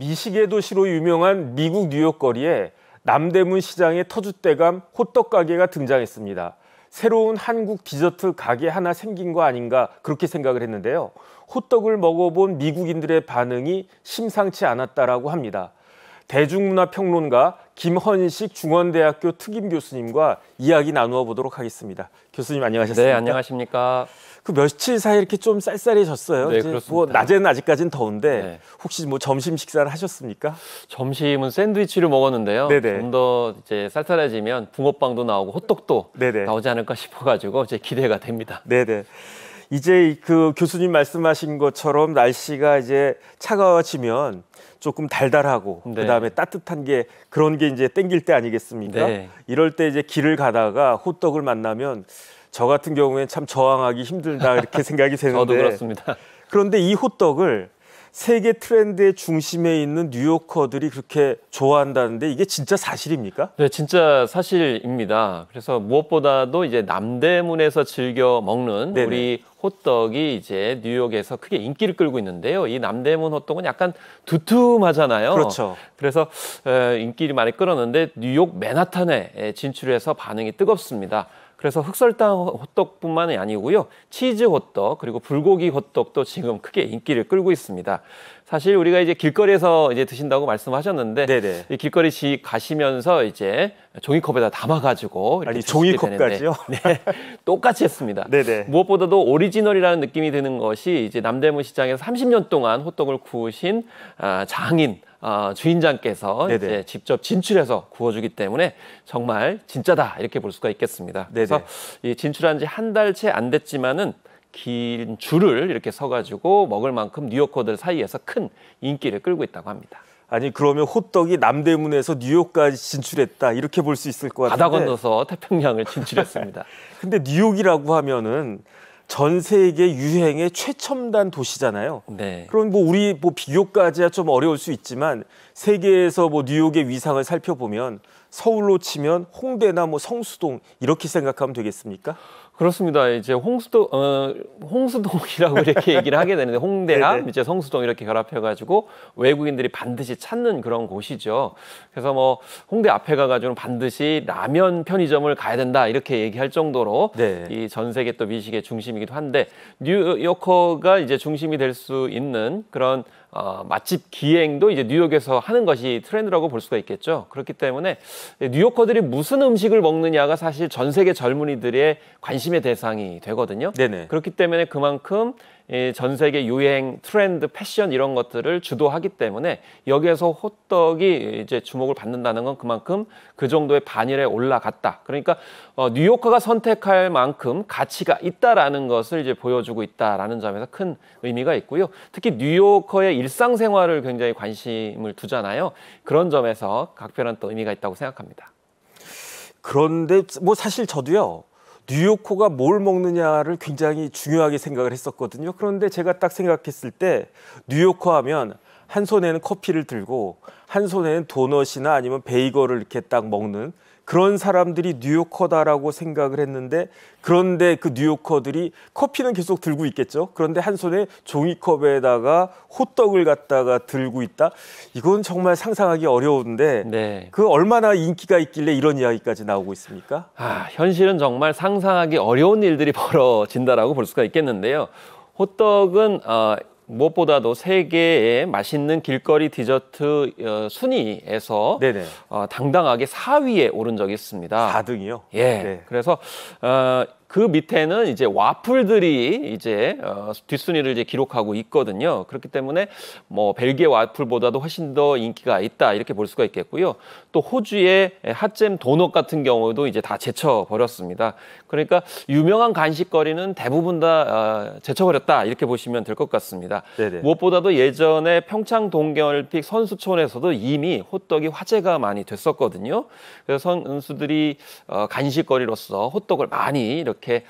미식의 도시로 유명한 미국 뉴욕 거리에 남대문 시장의 터줏대감 호떡 가게가 등장했습니다. 새로운 한국 디저트 가게 하나 생긴 거 아닌가 그렇게 생각을 했는데요. 호떡을 먹어본 미국인들의 반응이 심상치 않았다라고 합니다. 대중문화평론가 김헌식 중원대학교 특임 교수님과 이야기 나누어 보도록 하겠습니다. 교수님 안녕하셨습니까? 네, 안녕하십니까? 그 며칠 사이 이렇게 좀 쌀쌀해졌어요. 네, 이제 그렇습니다. 뭐 낮에는 아직까지는 더운데 네. 혹시 뭐 점심 식사를 하셨습니까? 점심은 샌드위치를 먹었는데요. 네네. 좀 더 이제 쌀쌀해지면 붕어빵도 나오고 호떡도 네네. 나오지 않을까 싶어가지고 이제 기대가 됩니다. 네네. 이제 그 교수님 말씀하신 것처럼 날씨가 이제 차가워지면 조금 달달하고 네. 그다음에 따뜻한 게 그런 게 이제 땡길 때 아니겠습니까? 네. 이럴 때 이제 길을 가다가 호떡을 만나면 저 같은 경우에는 참 저항하기 힘들다 이렇게 생각이 되는데 저도 그렇습니다. 그런데 이 호떡을 세계 트렌드의 중심에 있는 뉴요커들이 그렇게 좋아한다는데 이게 진짜 사실입니까? 네, 진짜 사실입니다. 그래서 무엇보다도 이제 남대문에서 즐겨 먹는 네네. 우리 호떡이 이제 뉴욕에서 크게 인기를 끌고 있는데요. 이 남대문 호떡은 약간 두툼하잖아요. 그렇죠. 그래서 인기를 많이 끌었는데 뉴욕 맨하탄에 진출해서 반응이 뜨겁습니다. 그래서 흑설탕 호떡뿐만이 아니고요. 치즈 호떡 그리고 불고기 호떡도 지금 크게 인기를 끌고 있습니다. 사실 우리가 이제 길거리에서 이제 드신다고 말씀하셨는데 네네. 이 길거리 가시면서 이제 종이컵에다 담아가지고 아니 종이컵까지요? 네, 똑같이 했습니다. 네네. 무엇보다도 오리지널이라는 느낌이 드는 것이 이제 남대문 시장에서 30년 동안 호떡을 구우신 장인 주인장께서 네네. 이제 직접 진출해서 구워주기 때문에 정말 진짜다 이렇게 볼 수가 있겠습니다. 그래서 이 진출한 지 한 달 채 안 됐지만은 긴 줄을 이렇게 서가지고 먹을 만큼 뉴요커들 사이에서 큰 인기를 끌고 있다고 합니다. 아니 그러면 호떡이 남대문에서 뉴욕까지 진출했다 이렇게 볼 수 있을 것 같은데 바다 건너서 태평양을 진출했습니다. 근데 뉴욕이라고 하면은 전 세계 유행의 최첨단 도시잖아요. 네. 그럼 뭐 우리 뭐 비교까지야 좀 어려울 수 있지만 세계에서 뭐 뉴욕의 위상을 살펴보면 서울로 치면 홍대나 뭐 성수동 이렇게 생각하면 되겠습니까? 그렇습니다. 이제 홍수동이라고 이렇게 얘기를 하게 되는데 홍대랑 네네. 이제 성수동 이렇게 결합해가지고 외국인들이 반드시 찾는 그런 곳이죠. 그래서 뭐 홍대 앞에 가가지고는 반드시 라면 편의점을 가야 된다 이렇게 얘기할 정도로 네. 이 전 세계 또 미식의 중심이기도 한데 뉴요커가 이제 중심이 될 수 있는 그런 맛집 기행도 이제 뉴욕에서 하는 것이 트렌드라고 볼 수가 있겠죠. 그렇기 때문에 뉴요커들이 무슨 음식을 먹느냐가 사실 전 세계 젊은이들의 관심의 대상이 되거든요. 네네. 그렇기 때문에 그만큼 전 세계 유행, 트렌드, 패션 이런 것들을 주도하기 때문에 여기에서 호떡이 이제 주목을 받는다는 건 그만큼 그 정도의 반열에 올라갔다. 그러니까 뉴요커가 선택할 만큼 가치가 있다라는 것을 이제 보여주고 있다라는 점에서 큰 의미가 있고요. 특히 뉴요커의 일상생활을 굉장히 관심을 두잖아요. 그런 점에서 각별한 또 의미가 있다고 생각합니다. 그런데 뭐 사실 저도요. 뉴요커가 뭘 먹느냐를 굉장히 중요하게 생각을 했었거든요. 그런데 제가 딱 생각했을 때 뉴요커 하면 한 손에는 커피를 들고 한 손에는 도넛이나 아니면 베이글을 이렇게 딱 먹는 그런 사람들이 뉴요커다라고 생각을 했는데 그런데 그 뉴요커들이 커피는 계속 들고 있겠죠. 그런데 한 손에 종이컵에다가 호떡을 갖다가 들고 있다. 이건 정말 상상하기 어려운데 네. 그 얼마나 인기가 있길래 이런 이야기까지 나오고 있습니까? 현실은 정말 상상하기 어려운 일들이 벌어진다라고 볼 수가 있겠는데요. 호떡은 무엇보다도 세계의 맛있는 길거리 디저트 순위에서 네네. 당당하게 4위에 오른 적이 있습니다. 4등이요? 예. 네. 그래서 그 밑에는 이제 와플들이 이제 뒷순위를 이제 기록하고 있거든요. 그렇기 때문에 뭐 벨기에 와플보다도 훨씬 더 인기가 있다 이렇게 볼 수가 있겠고요. 또 호주의 핫잼 도넛 같은 경우도 이제 다 제쳐버렸습니다. 그러니까 유명한 간식거리는 대부분 다 제쳐버렸다 이렇게 보시면 될 것 같습니다. 네네. 무엇보다도 예전에 평창 동계올림픽 선수촌에서도 이미 호떡이 화제가 많이 됐었거든요. 그래서 선수들이 간식거리로서 호떡을 많이 이렇게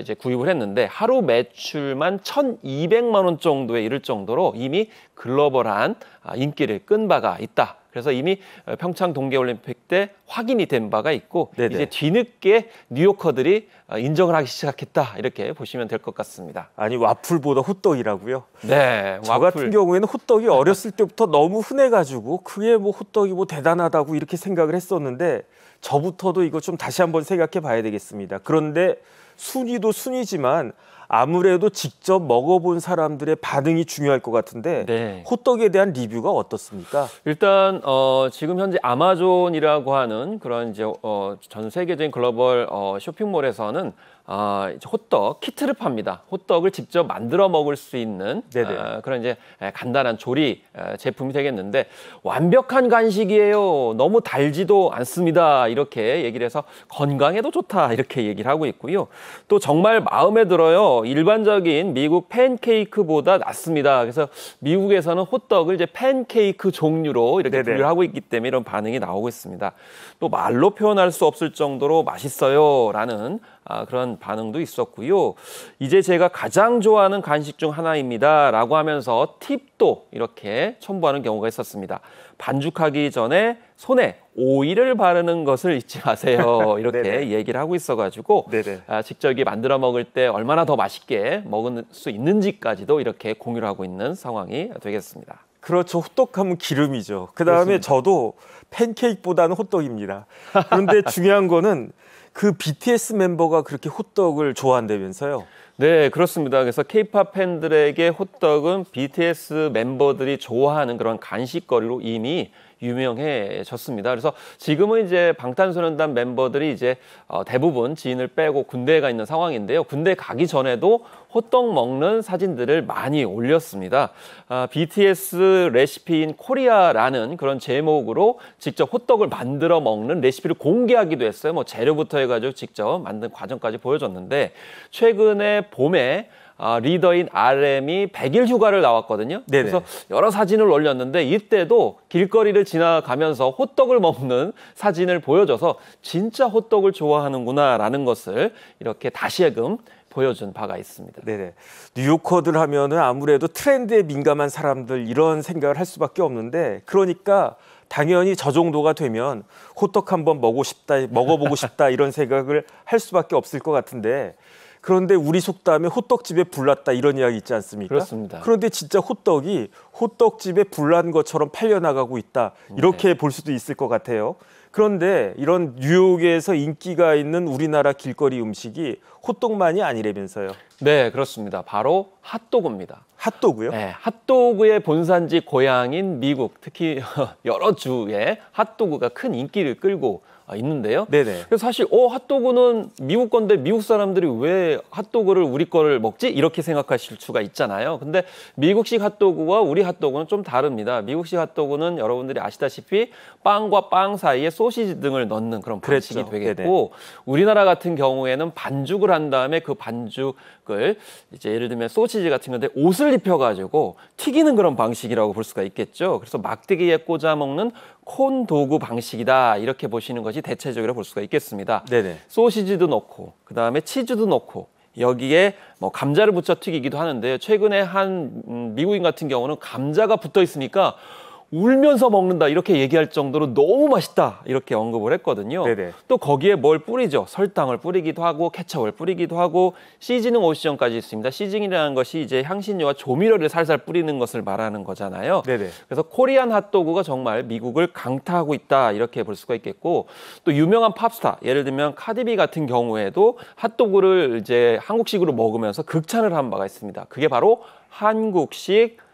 이제 구입을 했는데 하루 매출만 1,200만 원 정도에 이를 정도로 이미 글로벌한 인기를 끈 바가 있다. 그래서 이미 평창 동계올림픽 때 확인이 된 바가 있고 네네. 이제 뒤늦게 뉴요커들이 인정을 하기 시작했다 이렇게 보시면 될 것 같습니다. 아니 와플보다 호떡이라고요? 네, 저 같은 경우에는 호떡이 어렸을 때부터 너무 흔해가지고 그게 뭐 호떡이 뭐 대단하다고 이렇게 생각을 했었는데 저부터도 이거 좀 다시 한번 생각해 봐야 되겠습니다. 그런데 순위도 순위지만 아무래도 직접 먹어본 사람들의 반응이 중요할 것 같은데 네. 호떡에 대한 리뷰가 어떻습니까? 일단 지금 현재 아마존이라고 하는 그런 이제 전 세계적인 글로벌 쇼핑몰에서는 이제 호떡 키트를 팝니다. 호떡을 직접 만들어 먹을 수 있는 그런 이제 간단한 조리 제품이 되겠는데 완벽한 간식이에요. 너무 달지도 않습니다. 이렇게 얘기를 해서 건강에도 좋다 이렇게 얘기를 하고 있고요. 또 정말 마음에 들어요. 일반적인 미국 팬케이크보다 낫습니다. 그래서 미국에서는 호떡을 이제 팬케이크 종류로 이렇게 분류를 하고 있기 때문에 이런 반응이 나오고 있습니다. 또 말로 표현할 수 없을 정도로 맛있어요라는 그런 반응도 있었고요. 이제 제가 가장 좋아하는 간식 중 하나입니다라고 하면서 팁도 이렇게 첨부하는 경우가 있었습니다. 반죽하기 전에 손에 오일을 바르는 것을 잊지 마세요. 이렇게 얘기를 하고 있어가지고 직접 이게 만들어 먹을 때 얼마나 더 맛있게 먹을 수 있는지까지도 이렇게 공유를 하고 있는 상황이 되겠습니다. 그렇죠. 호떡하면 기름이죠. 그다음에 저도 팬케이크보다는 호떡입니다. 그런데 중요한 거는 그 BTS 멤버가 그렇게 호떡을 좋아한다면서요? 네, 그렇습니다. 그래서 K-팝 팬들에게 호떡은 BTS 멤버들이 좋아하는 그런 간식거리로 이미 유명해졌습니다. 그래서 지금은 이제 방탄소년단 멤버들이 이제 대부분 지인을 빼고 군대에 가 있는 상황인데요. 군대 가기 전에도 호떡 먹는 사진들을 많이 올렸습니다. BTS 레시피인 코리아라는 그런 제목으로 직접 호떡을 만들어 먹는 레시피를 공개하기도 했어요. 뭐 재료부터 해가지고 직접 만든 과정까지 보여줬는데 최근에 봄에 리더인 RM이 100일 휴가를 나왔거든요. 그래서 여러 사진을 올렸는데 이때도 길거리를 지나가면서 호떡을 먹는 사진을 보여줘서 진짜 호떡을 좋아하는구나라는 것을 이렇게 다시금 보여준 바가 있습니다. 네네. 뉴요커들 하면은 아무래도 트렌드에 민감한 사람들 이런 생각을 할 수밖에 없는데 그러니까 당연히 저 정도가 되면 호떡 한번 먹어보고 싶다 이런 생각을 할 수밖에 없을 것 같은데 그런데 우리 속담에 호떡집에 불났다 이런 이야기 있지 않습니까? 그렇습니다. 그런데 진짜 호떡이 호떡집에 불난 것처럼 팔려나가고 있다 이렇게 볼 수도 있을 것 같아요. 그런데 이런 뉴욕에서 인기가 있는 우리나라 길거리 음식이 호떡만이 아니라면서요? 네, 그렇습니다. 바로 핫도그입니다. 핫도그요? 네, 핫도그의 본산지 고향인 미국, 특히 여러 주에 핫도그가 큰 인기를 끌고 있는데요. 그래서 사실 핫도그는 미국 건데 미국 사람들이 왜 핫도그를 우리 거를 먹지? 이렇게 생각하실 수가 있잖아요. 근데 미국식 핫도그와 우리 핫도그는 좀 다릅니다. 미국식 핫도그는 여러분들이 아시다시피 빵과 빵 사이에 소시지 등을 넣는 그런 방식이 되겠고 우리나라 같은 경우에는 반죽을 한 다음에 그 반죽을 이제 예를 들면 소시지 같은 건데 옷을 입혀가지고 튀기는 그런 방식이라고 볼 수가 있겠죠. 그래서 막대기에 꽂아 먹는 콘도그 방식이다 이렇게 보시는 것이 대체적으로 볼 수가 있겠습니다. 소시지도 넣고 그다음에 치즈도 넣고 여기에 뭐 감자를 붙여 튀기기도 하는데요. 최근에 한 미국인 같은 경우는 감자가 붙어 있으니까 울면서 먹는다 이렇게 얘기할 정도로 너무 맛있다 이렇게 언급을 했거든요. 또 거기에 뭘 뿌리죠. 설탕을 뿌리기도 하고 케첩을 뿌리기도 하고 시즈닝 옵션까지 있습니다. 시즈닝이라는 것이 이제 향신료와 조미료를 살살 뿌리는 것을 말하는 거잖아요. 그래서 코리안 핫도그가 정말 미국을 강타하고 있다 이렇게 볼 수가 있겠고 또 유명한 팝스타 예를 들면 카디비 같은 경우에도 핫도그를 이제 한국식으로 먹으면서 극찬을 한 바가 있습니다. 그게 바로 한국식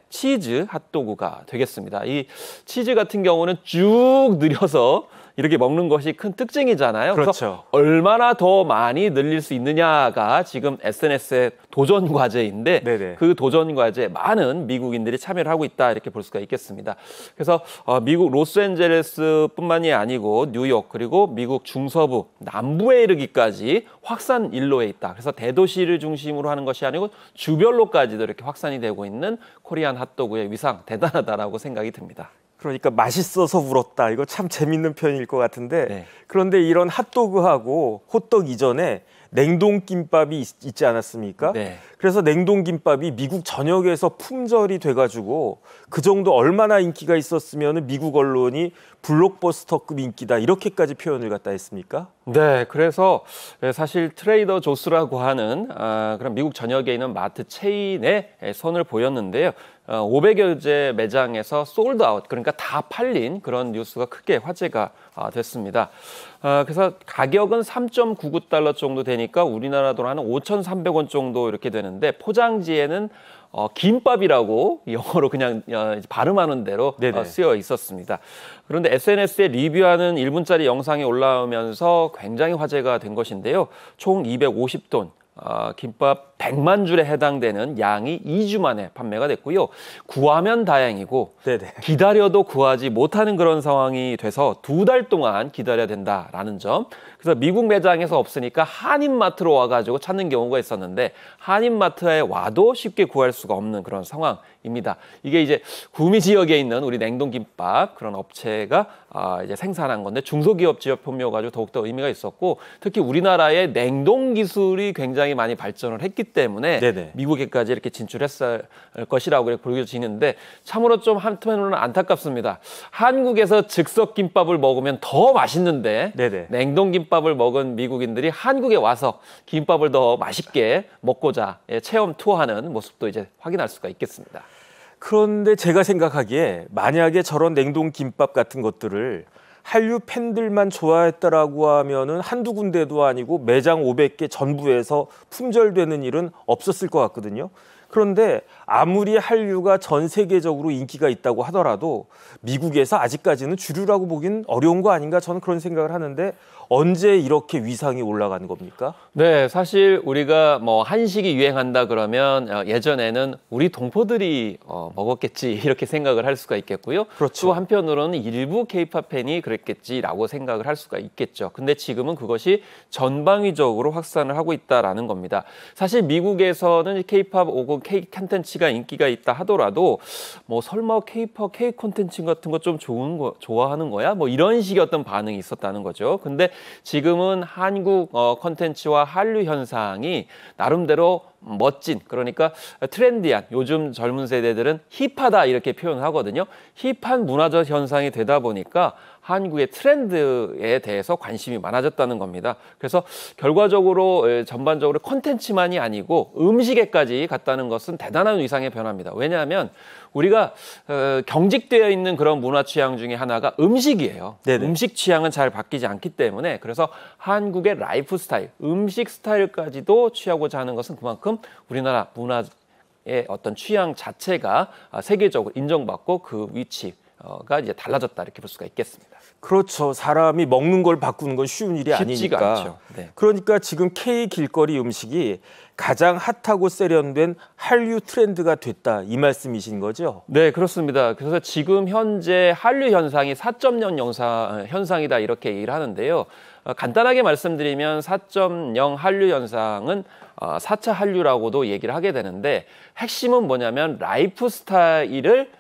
치즈 핫도그가 되겠습니다. 이 치즈 같은 경우는 쭉 늘여서 이렇게 먹는 것이 큰 특징이잖아요. 그래서 얼마나 더 많이 늘릴 수 있느냐가 지금 SNS의 도전 과제인데 그 도전 과제에 많은 미국인들이 참여를 하고 있다 이렇게 볼 수가 있겠습니다. 그래서 미국 로스앤젤레스뿐만이 아니고 뉴욕 그리고 미국 중서부 남부에 이르기까지 확산 일로에 있다. 그래서 대도시를 중심으로 하는 것이 아니고 주별로까지도 이렇게 확산이 되고 있는 코리안 핫도그의 위상 대단하다라고 생각이 듭니다. 그러니까 맛있어서 울었다. 이거 참 재밌는 표현일 것 같은데 그런데 이런 핫도그하고 호떡 이전에 냉동김밥이 있지 않았습니까? 네. 그래서 냉동김밥이 미국 전역에서 품절이 돼가지고 그 정도 얼마나 인기가 있었으면 미국 언론이 블록버스터급 인기다 이렇게까지 표현을 갖다 했습니까? 네, 그래서 사실 트레이더 조스라고 하는 그런 미국 전역에 있는 마트 체인의 선을 보였는데요. 500여 개 매장에서 솔드 아웃, 그러니까 다 팔린 그런 뉴스가 크게 화제가 됐습니다. 그래서 가격은 3.99달러 정도 되니까 우리나라 돈 한 5,300원 정도 이렇게 되는데 포장지에는 김밥이라고 영어로 그냥 발음하는 대로 쓰여 있었습니다. 그런데 SNS에 리뷰하는 1분짜리 영상이 올라오면서 굉장히 화제가 된 것인데요. 총 250톤. 김밥 100만 줄에 해당되는 양이 2주 만에 판매가 됐고요. 구하면 다행이고 네네. 기다려도 구하지 못하는 그런 상황이 돼서 2달 동안 기다려야 된다라는 점. 그래서 미국 매장에서 없으니까 한인마트로 와가지고 찾는 경우가 있었는데 한인마트에 와도 쉽게 구할 수가 없는 그런 상황입니다. 이게 이제 구미 지역에 있는 우리 냉동김밥 그런 업체가 이제 생산한 건데 중소기업 지역품이어가지고 더욱더 의미가 있었고 특히 우리나라의 냉동 기술이 굉장히 많이 발전을 했기 때문에 네네. 미국에까지 이렇게 진출했을 것이라고 보여지는데 참으로 좀 한편으로는 안타깝습니다. 한국에서 즉석 김밥을 먹으면 더 맛있는데 네네. 냉동 김밥을 먹은 미국인들이 한국에 와서 김밥을 더 맛있게 먹고자 체험 투어하는 모습도 이제 확인할 수가 있겠습니다. 그런데 제가 생각하기에 만약에 저런 냉동김밥 같은 것들을 한류 팬들만 좋아했다라고 하면은 한두 군데도 아니고 매장 500개 전부에서 품절되는 일은 없었을 것 같거든요. 그런데 아무리 한류가 전 세계적으로 인기가 있다고 하더라도 미국에서 아직까지는 주류라고 보긴 어려운 거 아닌가 저는 그런 생각을 하는데 언제 이렇게 위상이 올라가는 겁니까? 네, 사실 우리가 뭐 한식이 유행한다 그러면 예전에는 우리 동포들이 먹었겠지 이렇게 생각을 할 수가 있겠고요. 그렇죠. 또 한편으로는 일부 케이팝 팬이 그랬겠지라고 생각을 할 수가 있겠죠. 근데 지금은 그것이 전방위적으로 확산을 하고 있다라는 겁니다. 사실 미국에서는 케이팝 혹은 K 콘텐츠가 인기가 있다 하더라도 뭐 설마 케이팝 K 콘텐츠 같은 거 좀 좋아하는 거야? 뭐 이런 식의 어떤 반응이 있었다는 거죠. 근데 지금은 한국 콘텐츠와 한류 현상이 나름대로 멋진 그러니까 트렌디한 요즘 젊은 세대들은 힙하다 이렇게 표현하거든요. 힙한 문화적 현상이 되다 보니까 한국의 트렌드에 대해서 관심이 많아졌다는 겁니다. 그래서 결과적으로 전반적으로 콘텐츠만이 아니고 음식에까지 갔다는 것은 대단한 위상의 변화입니다. 왜냐하면 우리가 경직되어 있는 그런 문화 취향 중에 하나가 음식이에요. 네네. 음식 취향은 잘 바뀌지 않기 때문에 그래서 한국의 라이프 스타일, 음식 스타일까지도 취하고자 하는 것은 그만큼 우리나라 문화의 어떤 취향 자체가 세계적으로 인정받고 그 위치가 이제 달라졌다 이렇게 볼 수가 있겠습니다. 그렇죠. 사람이 먹는 걸 바꾸는 건 쉬운 일이 쉽지가 아니니까. 않죠. 네. 그러니까 지금 K 길거리 음식이 가장 핫하고 세련된 한류 트렌드가 됐다 이 말씀이신 거죠? 네, 그렇습니다. 그래서 지금 현재 한류 현상이 4.0 현상이다 이렇게 얘기를 하는데요. 간단하게 말씀드리면 4.0 한류 현상은 4차 한류라고도 얘기를 하게 되는데 핵심은 뭐냐면 라이프 스타일을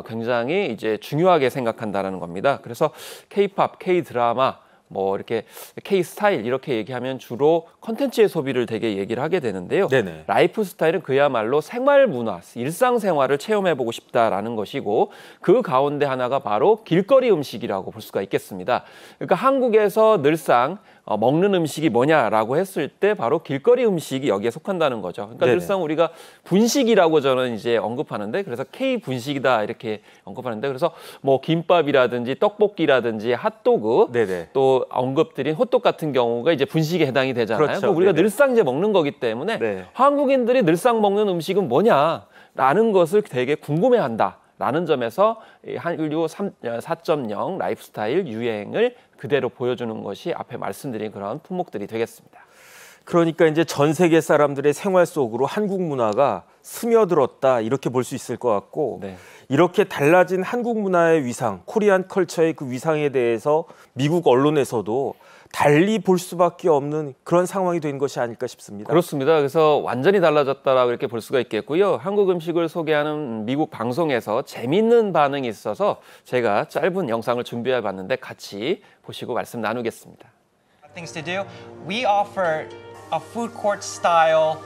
굉장히 이제 중요하게 생각한다라는 겁니다. 그래서 K-팝, K-드라마, 뭐 이렇게 K-스타일 이렇게 얘기하면 주로 컨텐츠의 소비를 되게 얘기를 하게 되는데요. 네네. 라이프 스타일은 그야말로 생활 문화, 일상생활을 체험해보고 싶다라는 것이고 그 가운데 하나가 바로 길거리 음식이라고 볼 수가 있겠습니다. 그러니까 한국에서 늘상 먹는 음식이 뭐냐라고 했을 때 바로 길거리 음식이 여기에 속한다는 거죠. 그러니까 네네. 늘상 우리가 분식이라고 저는 이제 언급하는데 그래서 K 분식이다 이렇게 언급하는데 그래서 뭐 김밥이라든지 떡볶이라든지 핫도그 네네. 또 언급드린 호떡 같은 경우가 이제 분식에 해당이 되잖아요. 그렇죠. 그러니까 우리가 네네. 늘상 이제 먹는 거기 때문에 네. 한국인들이 늘상 먹는 음식은 뭐냐라는 것을 되게 궁금해한다. 라는 점에서 한류 4.0 라이프스타일 유행을 그대로 보여주는 것이 앞에 말씀드린 그런 품목들이 되겠습니다. 그러니까 이제 전 세계 사람들의 생활 속으로 한국 문화가 스며들었다 이렇게 볼 수 있을 것 같고 네. 이렇게 달라진 한국 문화의 위상, 코리안 컬처의 그 위상에 대해서 미국 언론에서도 달리 볼 수밖에 없는 그런 상황이 된 것이 아닐까 싶습니다. 그렇습니다. 그래서 완전히 달라졌다라고 이렇게 볼 수가 있겠고요. 한국 음식을 소개하는 미국 방송에서 재밌는 반응이 있어서 제가 짧은 영상을 준비해 봤는데 같이 보시고 말씀 나누겠습니다. Things to do. We offer a food court style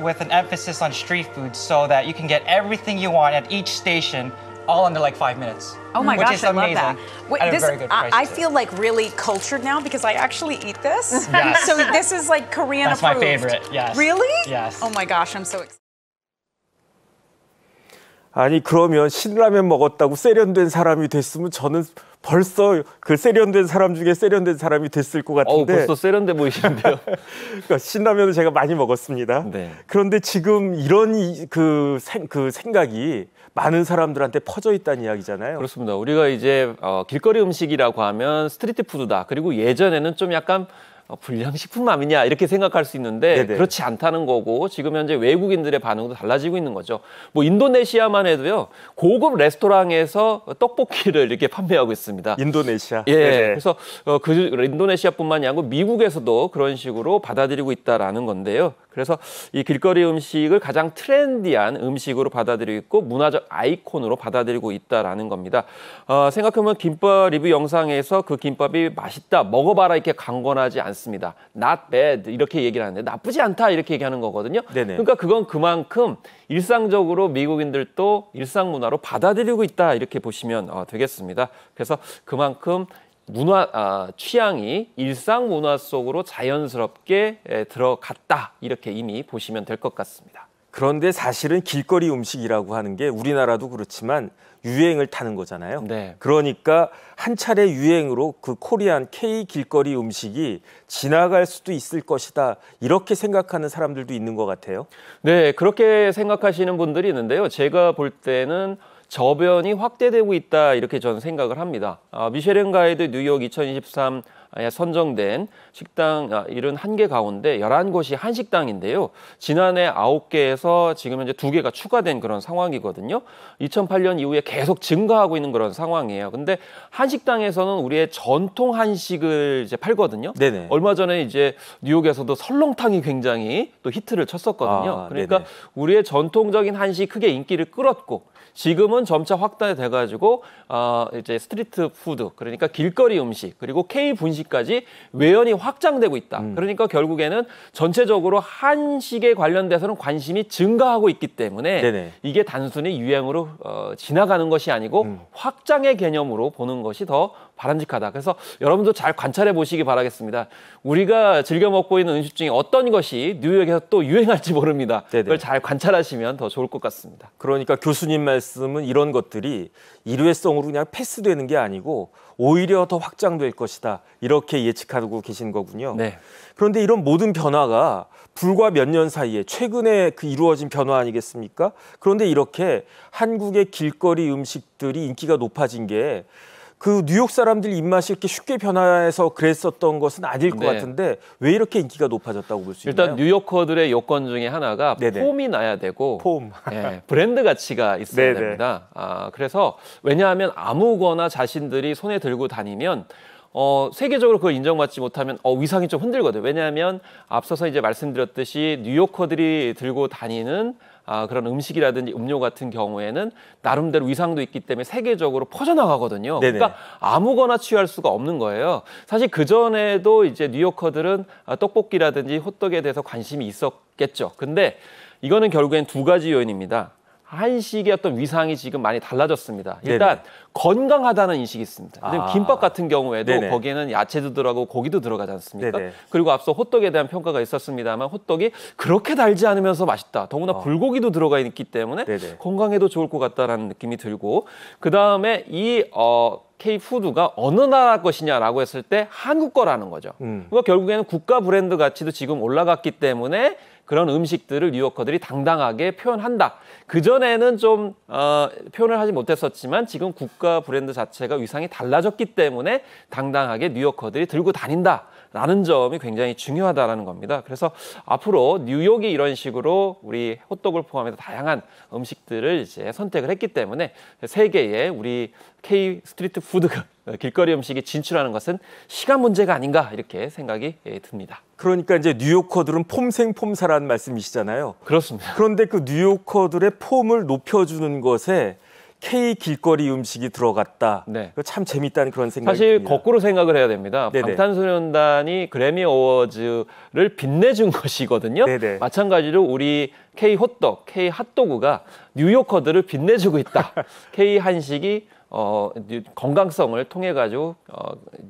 with an emphasis on street food so that you can get everything you want at each station all under like 5 minutes. Oh my which gosh, is I love amazing. that. Wait, At a this, very good price, I too. feel like really cultured now because I actually eat this. Yes. So this is like Korean That's my approved. favorite, yes. Really? Yes. Oh my gosh, I'm so excited. 아니 그러면 신라면 먹었다고 세련된 사람이 됐으면 저는 벌써 그 세련된 사람 중에 세련된 사람이 됐을 것 같은데 벌써 세련돼 보이시는데요. 그러니까 신라면을 제가 많이 먹었습니다. 네. 그런데 지금 이런 그 생각이 많은 사람들한테 퍼져 있다는 이야기잖아요. 그렇습니다. 우리가 이제 길거리 음식이라고 하면 스트리트 푸드다. 그리고 예전에는 좀 약간 불량식품 아니냐 이렇게 생각할 수 있는데 네네. 그렇지 않다는 거고 지금 현재 외국인들의 반응도 달라지고 있는 거죠. 뭐 인도네시아만 해도요. 고급 레스토랑에서 떡볶이를 이렇게 판매하고 있습니다. 인도네시아. 예, 네네. 그래서 그 인도네시아뿐만이 아니고 미국에서도 그런 식으로 받아들이고 있다라는 건데요. 그래서 이 길거리 음식을 가장 트렌디한 음식으로 받아들이고 있고 문화적 아이콘으로 받아들이고 있다라는 겁니다. 생각해보면 김밥 리뷰 영상에서 그 김밥이 맛있다, 먹어봐라 이렇게 강권하지 않습니다. Not bad 이렇게 얘기를 하는데 나쁘지 않다 이렇게 얘기하는 거거든요. 네네. 그러니까 그건 그만큼 일상적으로 미국인들도 일상 문화로 받아들이고 있다 이렇게 보시면 되겠습니다. 그래서 그만큼 문화 취향이 일상 문화 속으로 자연스럽게 들어갔다 이렇게 이미 보시면 될 것 같습니다. 그런데 사실은 길거리 음식이라고 하는 게 우리나라도 그렇지만 유행을 타는 거잖아요. 네. 그러니까 한 차례 유행으로 그 코리안 K 길거리 음식이 지나갈 수도 있을 것이다. 이렇게 생각하는 사람들도 있는 것 같아요. 네, 그렇게 생각하시는 분들이 있는데요. 제가 볼 때는 저변이 확대되고 있다 이렇게 저는 생각을 합니다. 미쉐린 가이드 뉴욕 2023 선정된 식당 71개 가운데 11곳이 한식당인데요. 지난해 9개에서 지금 현재 2개가 추가된 그런 상황이거든요. 2008년 이후에 계속 증가하고 있는 그런 상황이에요. 근데 한식당에서는 우리의 전통 한식을 이제 팔거든요. 네네. 얼마 전에 이제 뉴욕에서도 설렁탕이 굉장히 또 히트를 쳤었거든요. 그러니까 네네. 우리의 전통적인 한식이 크게 인기를 끌었고 지금은 점차 확대돼 가지고 이제 스트리트 푸드 그러니까 길거리 음식 그리고 K 분식까지 외연이 확장되고 있다. 그러니까 결국에는 전체적으로 한식에 관련돼서는 관심이 증가하고 있기 때문에 네네. 이게 단순히 유행으로 지나가는 것이 아니고 확장의 개념으로 보는 것이 더 바람직하다. 그래서 여러분도 잘 관찰해 보시기 바라겠습니다. 우리가 즐겨 먹고 있는 음식 중에 어떤 것이 뉴욕에서 또 유행할지 모릅니다. 네네. 그걸 잘 관찰하시면 더 좋을 것 같습니다. 그러니까 교수님 말씀은 이런 것들이 일회성으로 그냥 패스되는 게 아니고 오히려 더 확장될 것이다. 이렇게 예측하고 계신 거군요. 네. 그런데 이런 모든 변화가 불과 몇 년 사이에 최근에 그 이루어진 변화 아니겠습니까? 그런데 이렇게 한국의 길거리 음식들이 인기가 높아진 게 그 뉴욕 사람들 입맛이 이렇게 쉽게 변화해서 그랬었던 것은 아닐 것 네. 같은데 왜 이렇게 인기가 높아졌다고 볼 수 있나요? 일단 뉴요커들의 요건 중에 하나가 네네. 폼이 나야 되고 폼. 예, 브랜드 가치가 있어야 네네. 됩니다. 그래서 왜냐하면 아무거나 자신들이 손에 들고 다니면 세계적으로 그걸 인정받지 못하면 위상이 좀 흔들거든요. 왜냐하면 앞서서 이제 말씀드렸듯이 뉴요커들이 들고 다니는 그런 음식이라든지 음료 같은 경우에는 나름대로 위상도 있기 때문에 세계적으로 퍼져나가거든요. 네네. 그러니까 아무거나 취할 수가 없는 거예요. 사실 그전에도 이제 뉴요커들은 떡볶이라든지 호떡에 대해서 관심이 있었겠죠. 근데 이거는 결국엔 두 가지 요인입니다. 한식의 어떤 위상이 지금 많이 달라졌습니다. 일단 네네. 건강하다는 인식이 있습니다. 근데 김밥 같은 경우에도 네네. 거기에는 야채도 들어가고 고기도 들어가지 않습니까? 네네. 그리고 앞서 호떡에 대한 평가가 있었습니다만 호떡이 그렇게 달지 않으면서 맛있다. 더구나 불고기도 들어가 있기 때문에 네네. 건강에도 좋을 것 같다라는 느낌이 들고 그다음에 이 K푸드가 어느 나라 것이냐라고 했을 때 한국 거라는 거죠. 그러니까 결국에는 국가 브랜드 가치도 지금 올라갔기 때문에 그런 음식들을 뉴요커들이 당당하게 표현한다. 그전에는 좀 표현을 하지 못했었지만 지금 국가 브랜드 자체가 위상이 달라졌기 때문에 당당하게 뉴요커들이 들고 다닌다라는 점이 굉장히 중요하다라는 겁니다. 그래서 앞으로 뉴욕이 이런 식으로 우리 호떡을 포함해서 다양한 음식들을 이제 선택을 했기 때문에 세계에 우리 K 스트리트 푸드가 길거리 음식이 진출하는 것은 시간 문제가 아닌가 이렇게 생각이 듭니다. 그러니까 이제 뉴요커들은 폼생폼사라는 말씀이시잖아요. 그렇습니다. 그런데 그 뉴요커들의 폼을 높여주는 것에 K 길거리 음식이 들어갔다. 네. 그거 참 재밌다는 그런 생각이 사실 듭니다. 거꾸로 생각을 해야 됩니다. 네네. 방탄소년단이 그래미 어워즈를 빛내준 것이거든요. 네네. 마찬가지로 우리 K 호떡, K 핫도그가 뉴요커들을 빛내주고 있다. K 한식이 건강성을 통해 가지고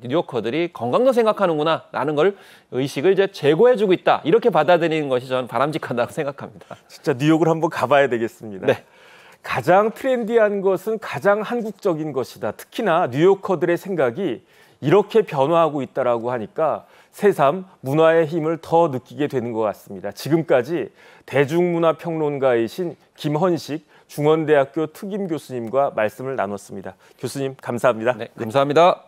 뉴요커들이 건강도 생각하는구나 라는 걸 의식을 이제 제고해주고 있다. 이렇게 받아들이는 것이 저는 바람직하다고 생각합니다. 진짜 뉴욕을 한번 가봐야 되겠습니다. 네. 가장 트렌디한 것은 가장 한국적인 것이다. 특히나 뉴요커들의 생각이 이렇게 변화하고 있다라고 하니까 새삼 문화의 힘을 더 느끼게 되는 것 같습니다. 지금까지 대중문화평론가이신 김헌식 중원대학교 특임 교수님과 말씀을 나눴습니다. 교수님 감사합니다. 네, 감사합니다.